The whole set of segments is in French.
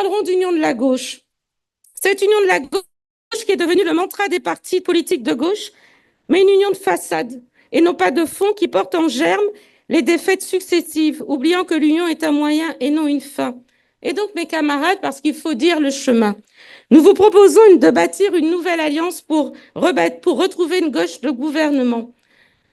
parlerons d'union de la gauche. Cette union de la gauche qui est devenue le mantra des partis politiques de gauche, mais une union de façade et non pas de fond qui porte en germe les défaites successives, oubliant que l'union est un moyen et non une fin. Et donc, mes camarades, parce qu'il faut dire le chemin, nous vous proposons de bâtir une nouvelle alliance pour retrouver une gauche de gouvernement.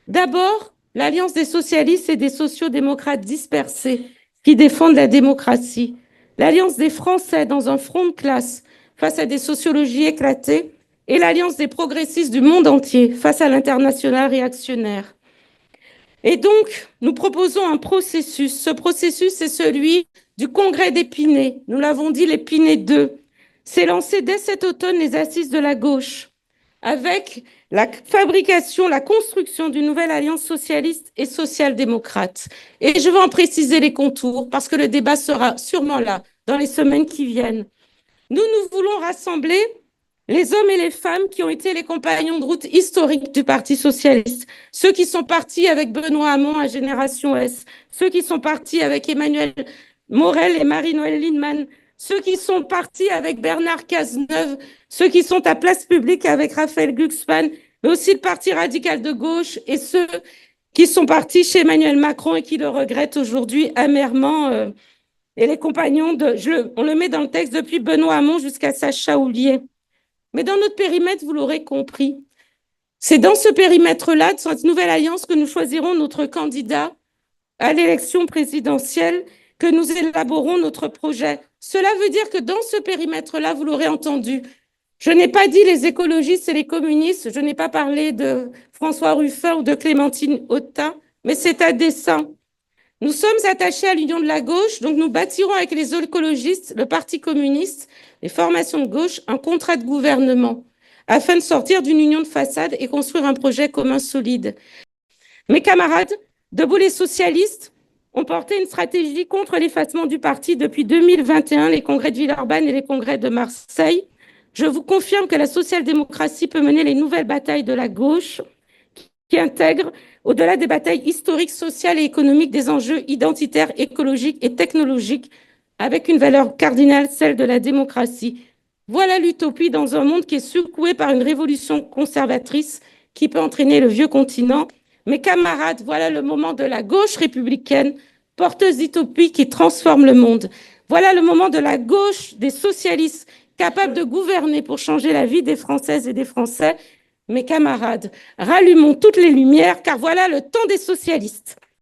D'abord, l'alliance des socialistes et des sociaux-démocrates dispersés qui défendent la démocratie. L'alliance des Français dans un front de classe face à des sociologies éclatées et l'alliance des progressistes du monde entier face à l'international réactionnaire. Et donc, nous proposons un processus. Ce processus est celui du congrès d'Épinay. Nous l'avons dit, l'Épinay 2. C'est lancé dès cet automne les assises de la gauche, avec la fabrication, la construction d'une nouvelle alliance socialiste et social-démocrate. Et je vais en préciser les contours, parce que le débat sera sûrement là dans les semaines qui viennent. Nous voulons rassembler les hommes et les femmes qui ont été les compagnons de route historiques du Parti socialiste, ceux qui sont partis avec Benoît Hamon à Génération S, ceux qui sont partis avec Emmanuel Morel et Marie-Noëlle Lienemann, ceux qui sont partis avec Bernard Cazeneuve, ceux qui sont à Place Publique avec Raphaël Glucksmann, mais aussi le Parti radical de gauche et ceux qui sont partis chez Emmanuel Macron et qui le regrettent aujourd'hui amèrement. Et les compagnons, on le met dans le texte depuis Benoît Hamon jusqu'à Sacha Houlié. Mais dans notre périmètre, vous l'aurez compris, c'est dans ce périmètre-là, de cette nouvelle alliance, que nous choisirons notre candidat à l'élection présidentielle, que nous élaborons notre projet. Cela veut dire que dans ce périmètre-là, vous l'aurez entendu, je n'ai pas dit les écologistes et les communistes, je n'ai pas parlé de François Ruffin ou de Clémentine Autain, mais c'est à dessein. Nous sommes attachés à l'union de la gauche, donc nous bâtirons avec les écologistes, le Parti communiste, les formations de gauche, un contrat de gouvernement afin de sortir d'une union de façade et construire un projet commun solide. Mes camarades, debout les socialistes, ont porté une stratégie contre l'effacement du parti depuis 2021, les congrès de Villeurbanne et les congrès de Marseille. Je vous confirme que la social-démocratie peut mener les nouvelles batailles de la gauche qui intègrent, au-delà des batailles historiques, sociales et économiques, des enjeux identitaires, écologiques et technologiques, avec une valeur cardinale, celle de la démocratie. Voilà l'utopie dans un monde qui est secoué par une révolution conservatrice qui peut entraîner le vieux continent. Mes camarades, voilà le moment de la gauche républicaine, porteuse d'utopie qui transforme le monde. Voilà le moment de la gauche des socialistes, capable de gouverner pour changer la vie des Françaises et des Français. Mes camarades, rallumons toutes les lumières, car voilà le temps des socialistes.